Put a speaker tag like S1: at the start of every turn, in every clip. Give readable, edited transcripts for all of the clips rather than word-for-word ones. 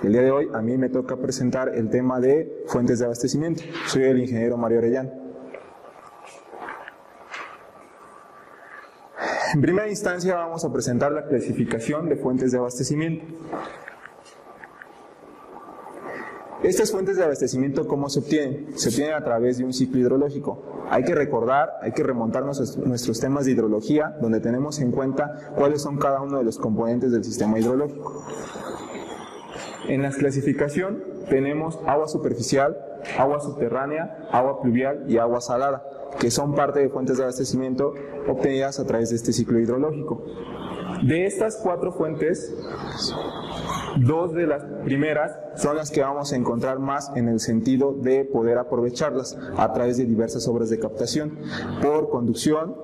S1: El día de hoy a mí me toca presentar el tema de fuentes de abastecimiento. Soy el ingeniero Mario Orellana. En primera instancia vamos a presentar la clasificación de fuentes de abastecimiento. Estas fuentes de abastecimiento, ¿cómo se obtienen? Se obtienen a través de un ciclo hidrológico. Hay que recordar, hay que remontarnos a nuestros temas de hidrología, donde tenemos en cuenta cuáles son cada uno de los componentes del sistema hidrológico. En la clasificación tenemos agua superficial, agua subterránea, agua pluvial y agua salada, que son parte de fuentes de abastecimiento obtenidas a través de este ciclo hidrológico. De estas cuatro fuentes, dos de las primeras son las que vamos a encontrar más en el sentido de poder aprovecharlas a través de diversas obras de captación, por conducción,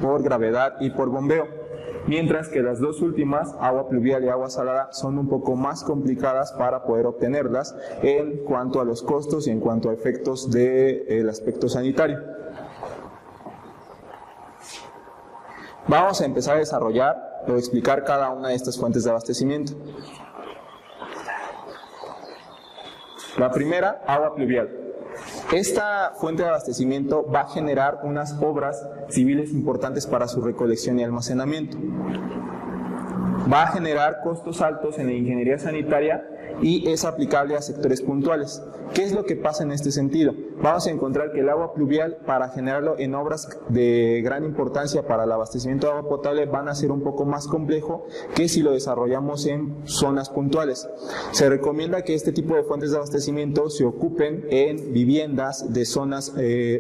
S1: por gravedad y por bombeo. Mientras que las dos últimas, agua pluvial y agua salada, son un poco más complicadas para poder obtenerlas en cuanto a los costos y en cuanto a efectos del aspecto sanitario. Vamos a empezar a desarrollar o explicar cada una de estas fuentes de abastecimiento. La primera, agua pluvial. Esta fuente de abastecimiento va a generar unas obras civiles importantes para su recolección y almacenamiento. Va a generar costos altos en la ingeniería sanitaria y es aplicable a sectores puntuales. ¿Qué es lo que pasa en este sentido? Vamos a encontrar que el agua pluvial, para generarlo en obras de gran importancia para el abastecimiento de agua potable, van a ser un poco más complejo que si lo desarrollamos en zonas puntuales. Se recomienda que este tipo de fuentes de abastecimiento se ocupen en viviendas de zonas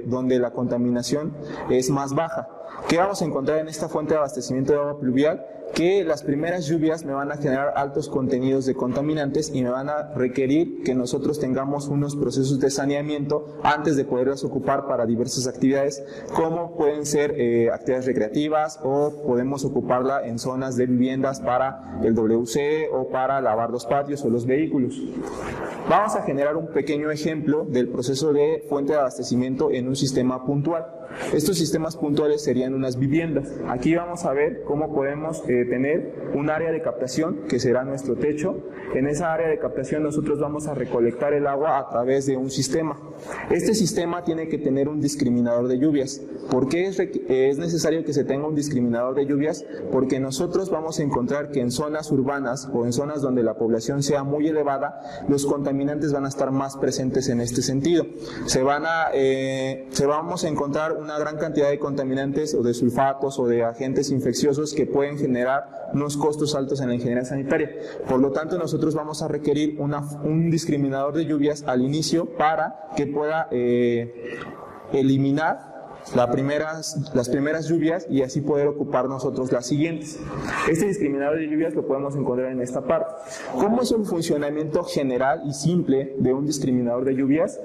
S1: donde la contaminación es más baja. ¿Qué vamos a encontrar en esta fuente de abastecimiento de agua pluvial? Que las primeras lluvias me van a generar altos contenidos de contaminantes y me van a requerir que nosotros tengamos unos procesos de saneamiento antes de poderlas ocupar para diversas actividades, como pueden ser actividades recreativas, o podemos ocuparla en zonas de viviendas para el WC o para lavar los patios o los vehículos. Vamos a generar un pequeño ejemplo del proceso de fuente de abastecimiento en un sistema puntual. Estos sistemas puntuales serían unas viviendas. Aquí vamos a ver cómo podemos tener un área de captación que será nuestro techo. En esa área de captación nosotros vamos a recolectar el agua a través de un sistema. Este sistema tiene que tener un discriminador de lluvias. ¿Por qué es necesario que se tenga un discriminador de lluvias? Porque nosotros vamos a encontrar que en zonas urbanas o en zonas donde la población sea muy elevada, los contaminantes van a estar más presentes en este sentido. Vamos a encontrar una gran cantidad de contaminantes o de sulfatos o de agentes infecciosos que pueden generar unos costos altos en la ingeniería sanitaria. Por lo tanto, nosotros vamos a requerir un discriminador de lluvias al inicio para que pueda eliminar las primeras lluvias y así poder ocupar nosotros las siguientes. Este discriminador de lluvias lo podemos encontrar en esta parte. ¿Cómo es un funcionamiento general y simple de un discriminador de lluvias?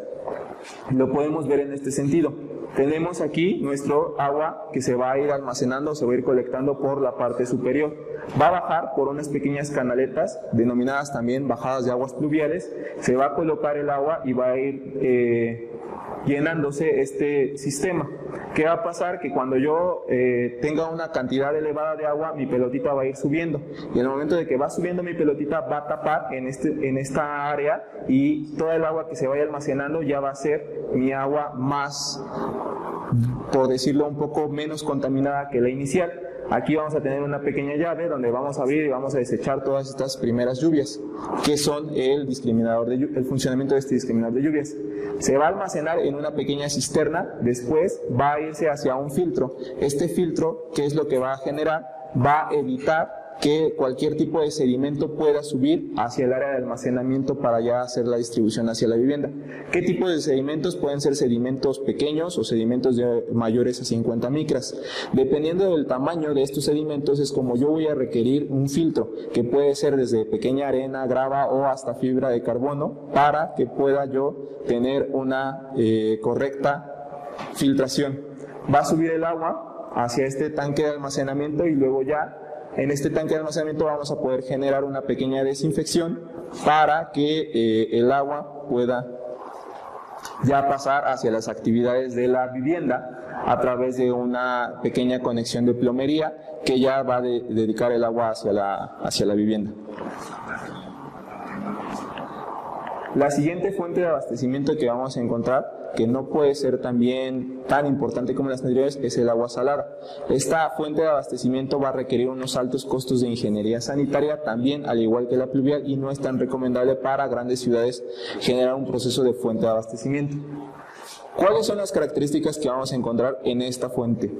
S1: Lo podemos ver en este sentido. Tenemos aquí nuestro agua que se va a ir almacenando, se va a ir colectando por la parte superior. Va a bajar por unas pequeñas canaletas, denominadas también bajadas de aguas pluviales. Se va a colocar el agua y va a ir llenándose este sistema. ¿Qué va a pasar? Que cuando yo tenga una cantidad elevada de agua, mi pelotita va a ir subiendo. Y en el momento de que va subiendo mi pelotita, va a tapar en esta área, y toda el agua que se vaya almacenando ya va a ser mi agua más, por decirlo, un poco menos contaminada que la inicial. Aquí vamos a tener una pequeña llave donde vamos a abrir y vamos a desechar todas estas primeras lluvias, que son el funcionamiento de este discriminador de lluvias. Se va a almacenar en una pequeña cisterna, después va a irse hacia un filtro. Este filtro, ¿qué es lo que va a generar? Va a evitar que cualquier tipo de sedimento pueda subir hacia el área de almacenamiento para ya hacer la distribución hacia la vivienda. ¿Qué tipo de sedimentos? Pueden ser sedimentos pequeños o sedimentos mayores a 50 micras. Dependiendo del tamaño de estos sedimentos es como yo voy a requerir un filtro, que puede ser desde pequeña arena, grava o hasta fibra de carbono, para que pueda yo tener una correcta filtración. Va a subir el agua hacia este tanque de almacenamiento y luego ya en este tanque de almacenamiento vamos a poder generar una pequeña desinfección para que el agua pueda ya pasar hacia las actividades de la vivienda a través de una pequeña conexión de plomería que ya va a dedicar el agua hacia la vivienda. La siguiente fuente de abastecimiento que vamos a encontrar, que no puede ser también tan importante como las anteriores, es el agua salada. Esta fuente de abastecimiento va a requerir unos altos costos de ingeniería sanitaria, también al igual que la pluvial, y no es tan recomendable para grandes ciudades generar un proceso de fuente de abastecimiento. ¿Cuáles son las características que vamos a encontrar en esta fuente?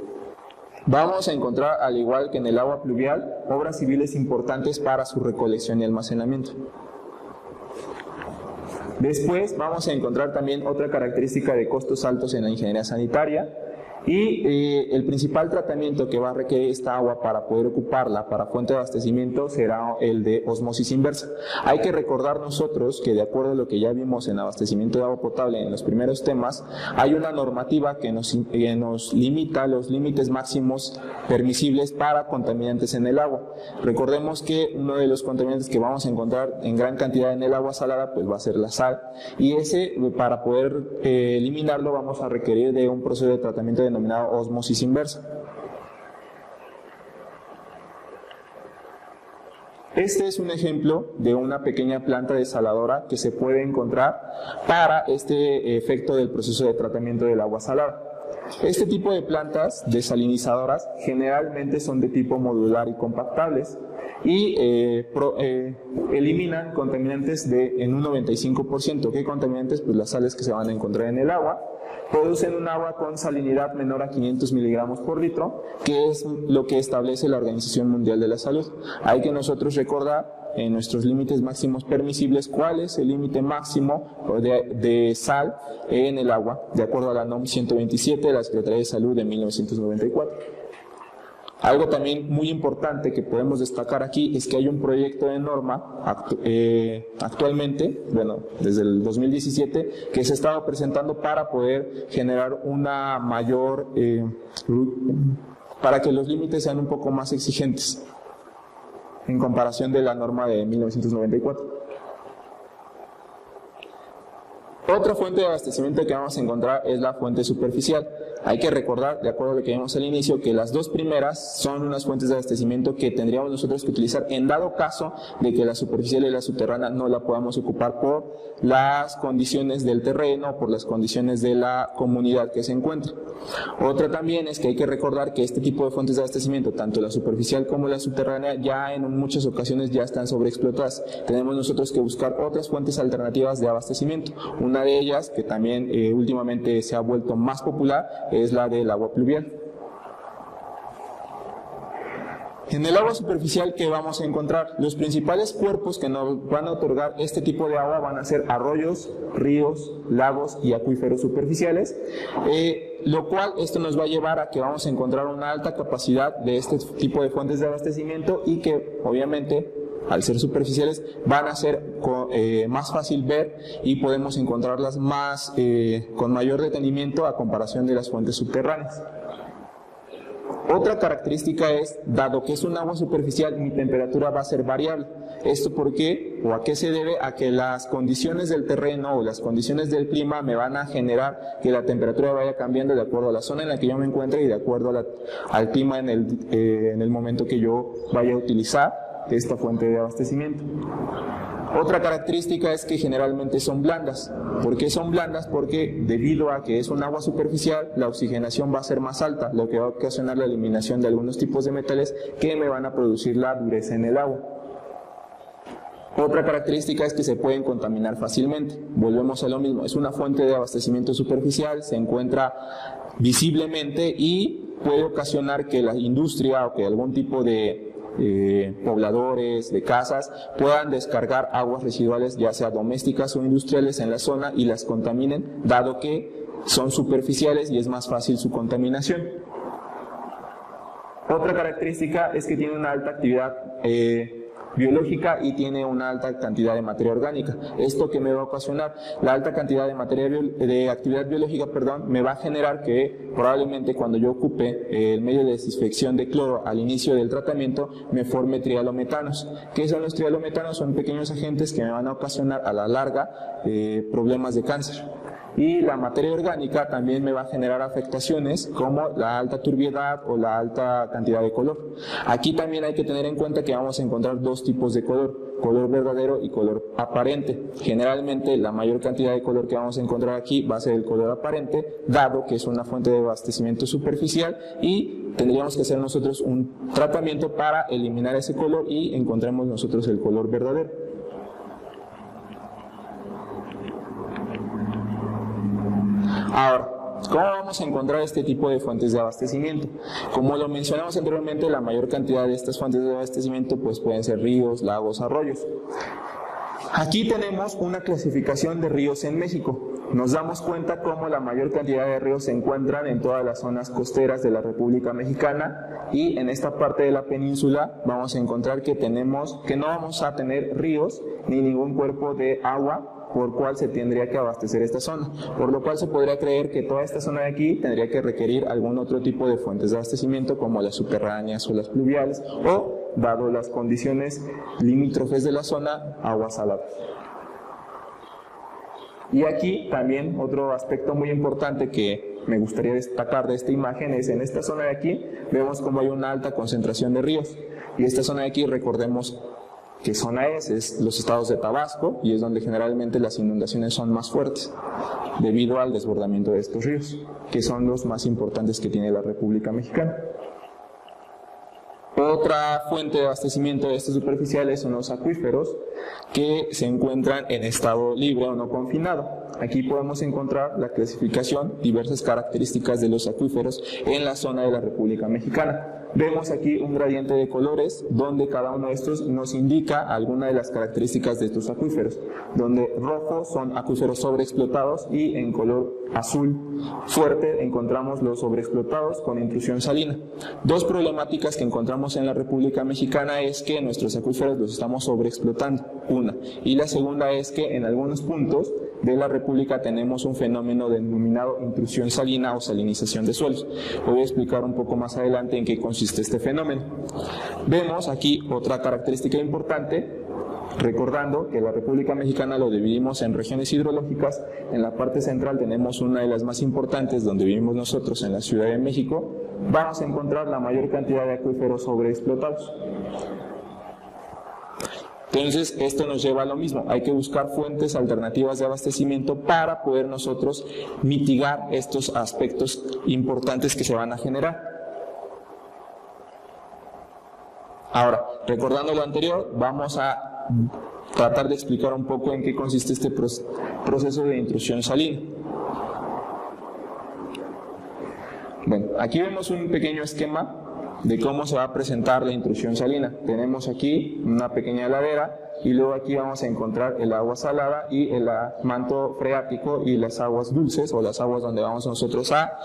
S1: Vamos a encontrar, al igual que en el agua pluvial, obras civiles importantes para su recolección y almacenamiento. Después vamos a encontrar también otra característica de costos altos en la ingeniería sanitaria, y el principal tratamiento que va a requerir esta agua para poder ocuparla para fuente de abastecimiento será el de osmosis inversa. Hay que recordar nosotros que, de acuerdo a lo que ya vimos en abastecimiento de agua potable en los primeros temas, hay una normativa que nos limita los límites máximos permisibles para contaminantes en el agua. Recordemos que uno de los contaminantes que vamos a encontrar en gran cantidad en el agua salada pues va a ser la sal, y ese, para poder eliminarlo, vamos a requerir de un proceso de tratamiento denominado osmosis inversa. Este es un ejemplo de una pequeña planta desaladora que se puede encontrar para este efecto del proceso de tratamiento del agua salada. Este tipo de plantas desalinizadoras generalmente son de tipo modular y compactables, y eliminan contaminantes en un 95%. ¿Qué contaminantes? Pues las sales que se van a encontrar en el agua. Producen un agua con salinidad menor a 500 miligramos por litro, que es lo que establece la Organización Mundial de la Salud. Hay que nosotros recordar en nuestros límites máximos permisibles cuál es el límite máximo de sal en el agua, de acuerdo a la NOM 127 de la Secretaría de Salud de 1994. Algo también muy importante que podemos destacar aquí es que hay un proyecto de norma actualmente, bueno, desde el 2017, que se estaba presentando para poder generar una mayor, para que los límites sean un poco más exigentes en comparación de la norma de 1994. Otra fuente de abastecimiento que vamos a encontrar es la fuente superficial. Hay que recordar, de acuerdo a lo que vimos al inicio, que las dos primeras son unas fuentes de abastecimiento que tendríamos nosotros que utilizar en dado caso de que la superficial y la subterránea no la podamos ocupar por las condiciones del terreno, por las condiciones de la comunidad que se encuentra. Otra también es que hay que recordar que este tipo de fuentes de abastecimiento, tanto la superficial como la subterránea, ya en muchas ocasiones ya están sobreexplotadas. Tenemos nosotros que buscar otras fuentes alternativas de abastecimiento. Una de ellas, que también últimamente se ha vuelto más popular, es la del agua pluvial. En el agua superficial, ¿qué vamos a encontrar? Los principales cuerpos que nos van a otorgar este tipo de agua van a ser arroyos, ríos, lagos y acuíferos superficiales, lo cual esto nos va a llevar a que vamos a encontrar una alta capacidad de este tipo de fuentes de abastecimiento, y que obviamente, al ser superficiales, van a ser más fácil ver y podemos encontrarlas con mayor detenimiento a comparación de las fuentes subterráneas. Otra característica es, dado que es un agua superficial, mi temperatura va a ser variable. ¿Esto por qué? ¿O a qué se debe? A que las condiciones del terreno o las condiciones del clima me van a generar que la temperatura vaya cambiando de acuerdo a la zona en la que yo me encuentre y de acuerdo al clima en el momento que yo vaya a utilizar esta fuente de abastecimiento. Otra característica es que generalmente son blandas. ¿Por qué son blandas? Porque debido a que es un agua superficial, la oxigenación va a ser más alta, lo que va a ocasionar la eliminación de algunos tipos de metales que me van a producir la dureza en el agua. Otra característica es que se pueden contaminar fácilmente. Volvemos a lo mismo, es una fuente de abastecimiento superficial, se encuentra visiblemente y puede ocasionar que la industria o que algún tipo de pobladores de casas puedan descargar aguas residuales, ya sea domésticas o industriales, en la zona y las contaminen, dado que son superficiales y es más fácil su contaminación. Otra característica es que tiene una alta actividad biológica y tiene una alta cantidad de materia orgánica. ¿Esto qué me va a ocasionar? La alta cantidad de actividad biológica, me va a generar que probablemente cuando yo ocupe el medio de desinfección de cloro al inicio del tratamiento me forme trialometanos. ¿Qué son los trialometanos? Son pequeños agentes que me van a ocasionar a la larga problemas de cáncer. Y la materia orgánica también me va a generar afectaciones como la alta turbiedad o la alta cantidad de color. Aquí también hay que tener en cuenta que vamos a encontrar dos tipos de color color verdadero y color aparente. Generalmente la mayor cantidad de color que vamos a encontrar aquí va a ser el color aparente, dado que es una fuente de abastecimiento superficial, y tendríamos que hacer nosotros un tratamiento para eliminar ese color y encontremos nosotros el color verdadero. Ahora, ¿cómo vamos a encontrar este tipo de fuentes de abastecimiento? Como lo mencionamos anteriormente, la mayor cantidad de estas fuentes de abastecimiento pues pueden ser ríos, lagos, arroyos. Aquí tenemos una clasificación de ríos en México. Nos damos cuenta cómo la mayor cantidad de ríos se encuentran en todas las zonas costeras de la República Mexicana, y en esta parte de la península vamos a encontrar que no vamos a tener ríos ni ningún cuerpo de agua por cual se tendría que abastecer esta zona, por lo cual se podría creer que toda esta zona de aquí tendría que requerir algún otro tipo de fuentes de abastecimiento, como las subterráneas o las pluviales, o, dado las condiciones limítrofes de la zona, agua salada. Y aquí también otro aspecto muy importante que me gustaría destacar de esta imagen es en esta zona de aquí vemos como hay una alta concentración de ríos, y esta zona de aquí, recordemos ¿qué zona es? Es los estados de Tabasco, y es donde generalmente las inundaciones son más fuertes debido al desbordamiento de estos ríos, que son los más importantes que tiene la República Mexicana. Otra fuente de abastecimiento de estos superficiales son los acuíferos, que se encuentran en estado libre o no confinado. Aquí podemos encontrar la clasificación, diversas características de los acuíferos en la zona de la República Mexicana. Vemos aquí un gradiente de colores donde cada uno de estos nos indica alguna de las características de estos acuíferos, donde rojo son acuíferos sobreexplotados y en color azul fuerte encontramos los sobreexplotados con intrusión salina. Dos problemáticas que encontramos en la República Mexicana es que nuestros acuíferos los estamos sobreexplotando, una, y la segunda es que en algunos puntos de la República tenemos un fenómeno denominado intrusión salina o salinización de suelos. Voy a explicar un poco más adelante en qué consiste este fenómeno. Vemos aquí otra característica importante, recordando que la República Mexicana lo dividimos en regiones hidrológicas. En la parte central tenemos una de las más importantes, donde vivimos nosotros, en la Ciudad de México. Vamos a encontrar la mayor cantidad de acuíferos sobreexplotados. Entonces, esto nos lleva a lo mismo, hay que buscar fuentes alternativas de abastecimiento para poder nosotros mitigar estos aspectos importantes que se van a generar. Ahora, recordando lo anterior, vamos a tratar de explicar un poco en qué consiste este proceso de intrusión salina. Bueno, aquí vemos un pequeño esquema de cómo se va a presentar la intrusión salina. Tenemos aquí una pequeña ladera, y luego aquí vamos a encontrar el agua salada y el manto freático y las aguas dulces, o las aguas donde vamos nosotros a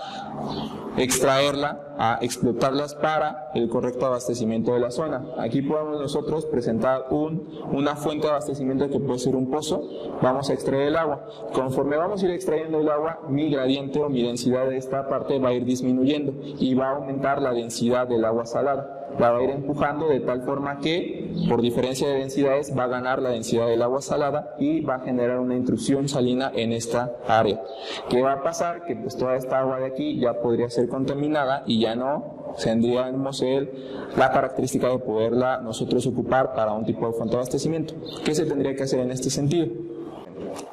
S1: extraerla, a explotarlas para el correcto abastecimiento de la zona. Aquí podemos nosotros presentar una fuente de abastecimiento que puede ser un pozo. Vamos a extraer el agua. Conforme vamos a ir extrayendo el agua, mi gradiente o mi densidad de esta parte va a ir disminuyendo y va a aumentar la densidad del agua salada. La va a ir empujando de tal forma que, por diferencia de densidades, va a ganar la densidad del agua salada y va a generar una intrusión salina en esta área. ¿Qué va a pasar? Que pues toda esta agua de aquí ya podría ser contaminada y ya no tendríamos la característica de poderla nosotros ocupar para un tipo de fuente de abastecimiento. ¿Qué se tendría que hacer en este sentido?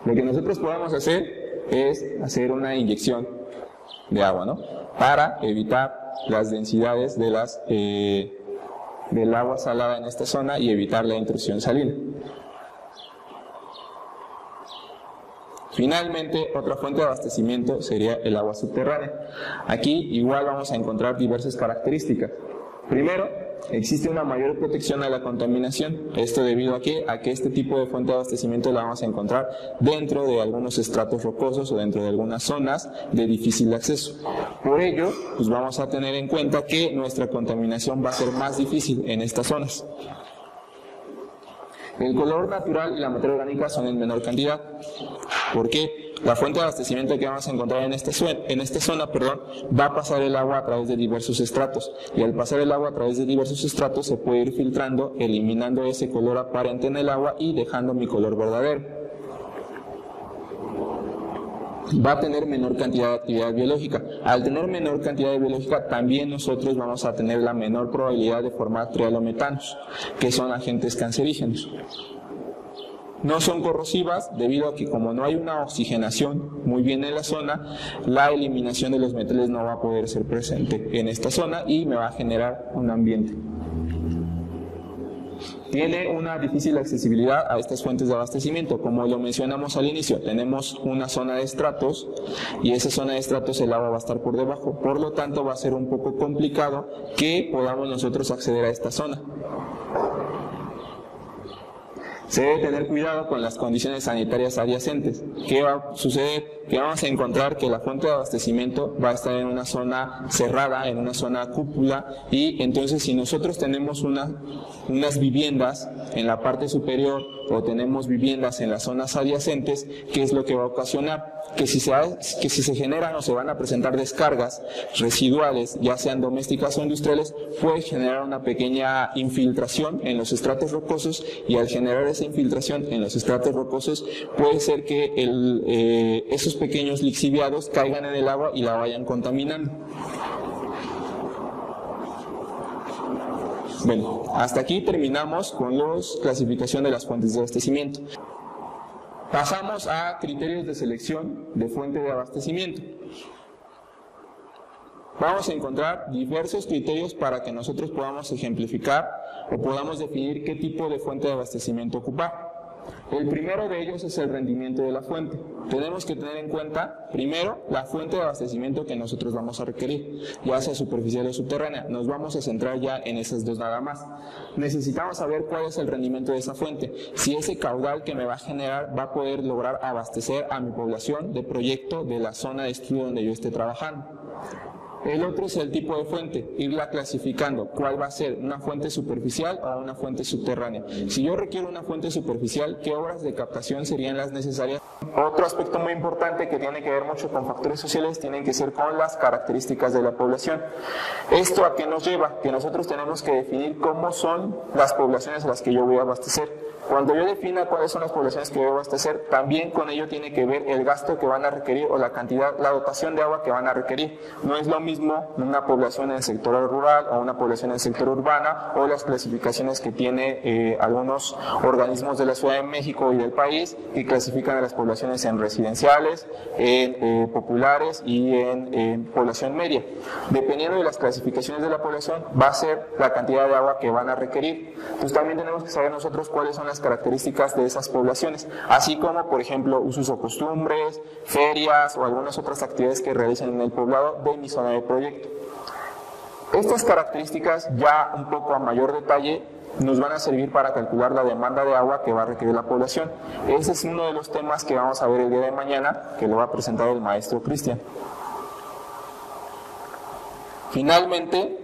S1: Lo que nosotros podemos hacer es hacer una inyección de agua, ¿no? Para evitar las densidades de del agua salada en esta zona y evitar la intrusión salina. Finalmente, otra fuente de abastecimiento sería el agua subterránea. Aquí igual vamos a encontrar diversas características. Primero, existe una mayor protección a la contaminación. Esto debido a que este tipo de fuente de abastecimiento la vamos a encontrar dentro de algunos estratos rocosos o dentro de algunas zonas de difícil acceso. Por ello, pues vamos a tener en cuenta que nuestra contaminación va a ser más difícil en estas zonas. El color natural y la materia orgánica son en menor cantidad, porque la fuente de abastecimiento que vamos a encontrar en esta zona, va a pasar el agua a través de diversos estratos, y al pasar el agua a través de diversos estratos se puede ir filtrando, eliminando ese color aparente en el agua y dejando mi color verdadero. va a tener menor cantidad de actividad biológica. Al tener menor cantidad de biológica, también nosotros vamos a tener la menor probabilidad de formar trialometanos, que son agentes cancerígenos. No son corrosivas debido a que como no hay una oxigenación muy bien en la zona, la eliminación de los metales no va a poder ser presente en esta zona y me va a generar un ambiente. Tiene una difícil accesibilidad a estas fuentes de abastecimiento. Como lo mencionamos al inicio, tenemos una zona de estratos y esa zona de estratos el agua va a estar por debajo. Por lo tanto, va a ser un poco complicado que podamos nosotros acceder a esta zona. Se debe tener cuidado con las condiciones sanitarias adyacentes. ¿Qué va a suceder? Que vamos a encontrar que la fuente de abastecimiento va a estar en una zona cerrada, en una zona cúpula, y entonces si nosotros tenemos unas viviendas en la parte superior o tenemos viviendas en las zonas adyacentes, ¿qué es lo que va a ocasionar? Que si se generan o se van a presentar descargas residuales, ya sean domésticas o industriales, puede generar una pequeña infiltración en los estratos rocosos, y al generar esa infiltración en los estratos rocosos puede ser que esos pequeños lixiviados caigan en el agua y la vayan contaminando. Bueno, hasta aquí terminamos con la clasificación de las fuentes de abastecimiento. Pasamos a criterios de selección de fuente de abastecimiento. Vamos a encontrar diversos criterios para que nosotros podamos ejemplificar o podamos definir qué tipo de fuente de abastecimiento ocupar. El primero de ellos es el rendimiento de la fuente. Tenemos que tener en cuenta, primero, la fuente de abastecimiento que nosotros vamos a requerir, ya sea superficial o subterránea. Nos vamos a centrar ya en esas dos nada más. Necesitamos saber cuál es el rendimiento de esa fuente, si ese caudal que me va a generar va a poder lograr abastecer a mi población de proyecto de la zona de estudio donde yo esté trabajando. El otro es el tipo de fuente, irla clasificando, cuál va a ser, una fuente superficial o una fuente subterránea. Si yo requiero una fuente superficial, ¿qué obras de captación serían las necesarias? Otro aspecto muy importante que tiene que ver mucho con factores sociales tienen que ser con las características de la población. ¿Esto a qué nos lleva? Que nosotros tenemos que definir cómo son las poblaciones a las que yo voy a abastecer. Cuando yo defina cuáles son las poblaciones que voy a abastecer, también con ello tiene que ver el gasto que van a requerir o la cantidad, la dotación de agua que van a requerir. No es lo mismo una población en el sector rural o una población en el sector urbana, o las clasificaciones que tiene algunos organismos de la Ciudad de México y del país, que clasifican a las poblaciones en residenciales, en populares y en población media. Dependiendo de las clasificaciones de la población, va a ser la cantidad de agua que van a requerir. Entonces también tenemos que saber nosotros cuáles son las características de esas poblaciones, así como, por ejemplo, usos o costumbres, ferias o algunas otras actividades que realicen en el poblado de mi zona de proyecto. Estas características, ya un poco a mayor detalle, nos van a servir para calcular la demanda de agua que va a requerir la población. Ese es uno de los temas que vamos a ver el día de mañana, que lo va a presentar el maestro Cristian. Finalmente,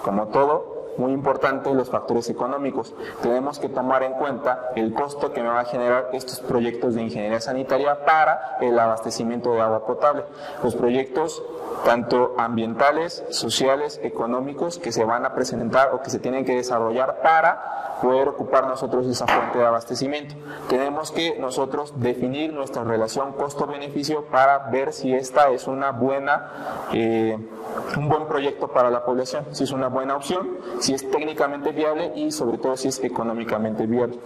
S1: como todo, muy importante, los factores económicos. Tenemos que tomar en cuenta el costo que me va a generar estos proyectos de ingeniería sanitaria para el abastecimiento de agua potable. Los proyectos tanto ambientales, sociales, económicos que se van a presentar o que se tienen que desarrollar para poder ocupar nosotros esa fuente de abastecimiento. Tenemos que nosotros definir nuestra relación costo-beneficio para ver si esta es una buena, un buen proyecto para la población, si es una buena opción, si es técnicamente viable y sobre todo si es económicamente viable.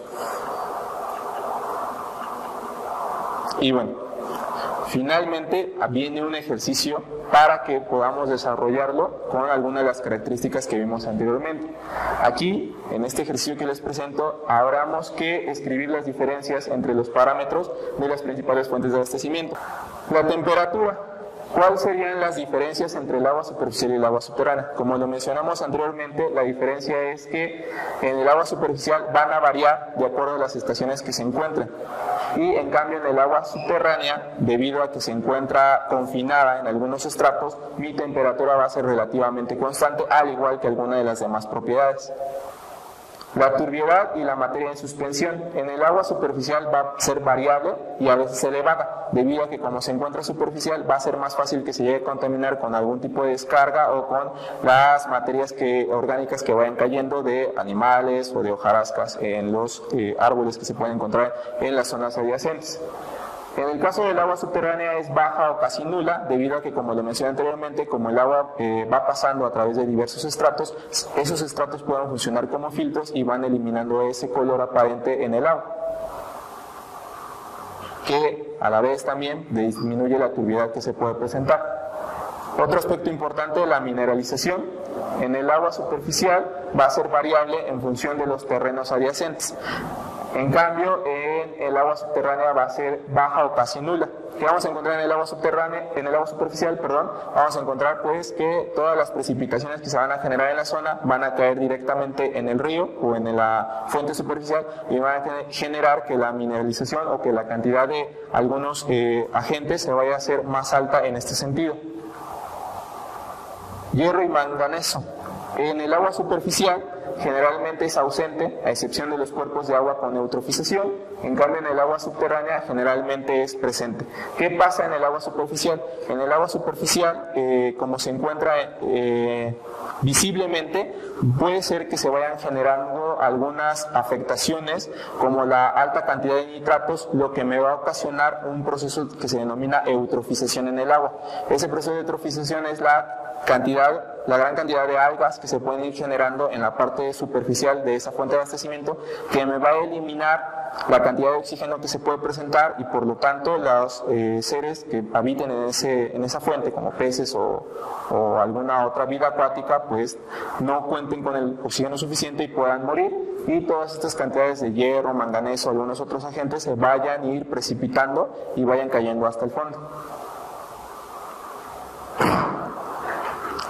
S1: Y bueno, finalmente viene un ejercicio para que podamos desarrollarlo con algunas de las características que vimos anteriormente. Aquí, en este ejercicio que les presento, habremos que escribir las diferencias entre los parámetros de las principales fuentes de abastecimiento. La temperatura. ¿Cuáles serían las diferencias entre el agua superficial y el agua subterránea? Como lo mencionamos anteriormente, la diferencia es que en el agua superficial van a variar de acuerdo a las estaciones que se encuentren. Y en cambio en el agua subterránea, debido a que se encuentra confinada en algunos estratos, mi temperatura va a ser relativamente constante, al igual que alguna de las demás propiedades. La turbiedad y la materia en suspensión. En el agua superficial va a ser variable y a veces elevada, debido a que como se encuentra superficial va a ser más fácil que se llegue a contaminar con algún tipo de descarga o con las materias orgánicas que vayan cayendo de animales o de hojarascas en los árboles que se pueden encontrar en las zonas adyacentes. En el caso del agua subterránea es baja o casi nula, debido a que, como lo mencioné anteriormente, como el agua va pasando a través de diversos estratos, esos estratos pueden funcionar como filtros y van eliminando ese color aparente en el agua, que a la vez también disminuye la turbiedad que se puede presentar. Otro aspecto importante es la mineralización. En el agua superficial va a ser variable en función de los terrenos adyacentes. En cambio, en el agua subterránea va a ser baja o casi nula. ¿Qué vamos a encontrar en el agua subterránea? En el agua superficial, perdón, vamos a encontrar pues que todas las precipitaciones que se van a generar en la zona van a caer directamente en el río o en la fuente superficial y van a generar que la mineralización o que la cantidad de algunos agentes se vaya a hacer más alta en este sentido. Hierro y manganeso. En el agua superficial generalmente es ausente, a excepción de los cuerpos de agua con eutrofización. En cambio, en el agua subterránea generalmente es presente. ¿Qué pasa en el agua superficial? En el agua superficial, como se encuentra visiblemente, puede ser que se vayan generando algunas afectaciones, como la alta cantidad de nitratos, lo que me va a ocasionar un proceso que se denomina eutrofización en el agua. Ese proceso de eutrofización es la gran cantidad de algas que se pueden ir generando en la parte superficial de esa fuente de abastecimiento, que me va a eliminar la cantidad de oxígeno que se puede presentar y por lo tanto los seres que habiten en esa fuente, como peces o alguna otra vida acuática, pues no cuenten con el oxígeno suficiente y puedan morir, y todas estas cantidades de hierro, manganeso o algunos otros agentes se vayan a ir precipitando y vayan cayendo hasta el fondo.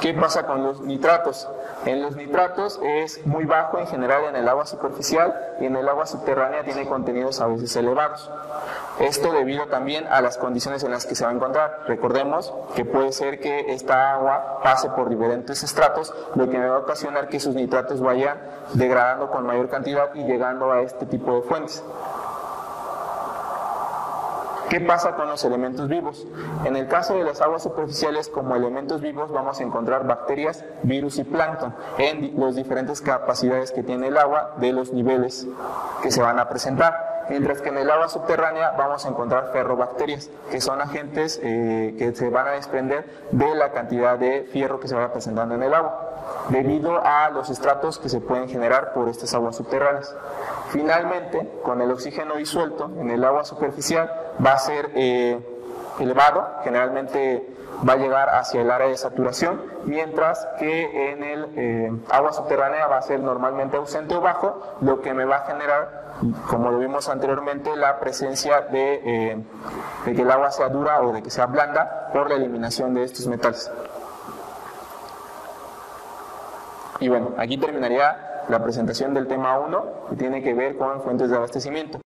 S1: ¿Qué pasa con los nitratos? En los nitratos es muy bajo en general en el agua superficial, y en el agua subterránea tiene contenidos a veces elevados. Esto debido también a las condiciones en las que se va a encontrar. Recordemos que puede ser que esta agua pase por diferentes estratos, lo que me va a ocasionar que sus nitratos vayan degradando con mayor cantidad y llegando a este tipo de fuentes. ¿Qué pasa con los elementos vivos? En el caso de las aguas superficiales, como elementos vivos vamos a encontrar bacterias, virus y plancton en las diferentes capacidades que tiene el agua de los niveles que se van a presentar. Mientras que en el agua subterránea vamos a encontrar ferrobacterias, que son agentes que se van a desprender de la cantidad de fierro que se vaya presentando en el agua, debido a los estratos que se pueden generar por estas aguas subterráneas. Finalmente, con el oxígeno disuelto en el agua superficial va a ser elevado, generalmente va a llegar hacia el área de saturación, mientras que en el agua subterránea va a ser normalmente ausente o bajo, lo que me va a generar, como lo vimos anteriormente, la presencia de que el agua sea dura o de que sea blanda por la eliminación de estos metales. Y bueno, aquí terminaría la presentación del tema 1, que tiene que ver con fuentes de abastecimiento.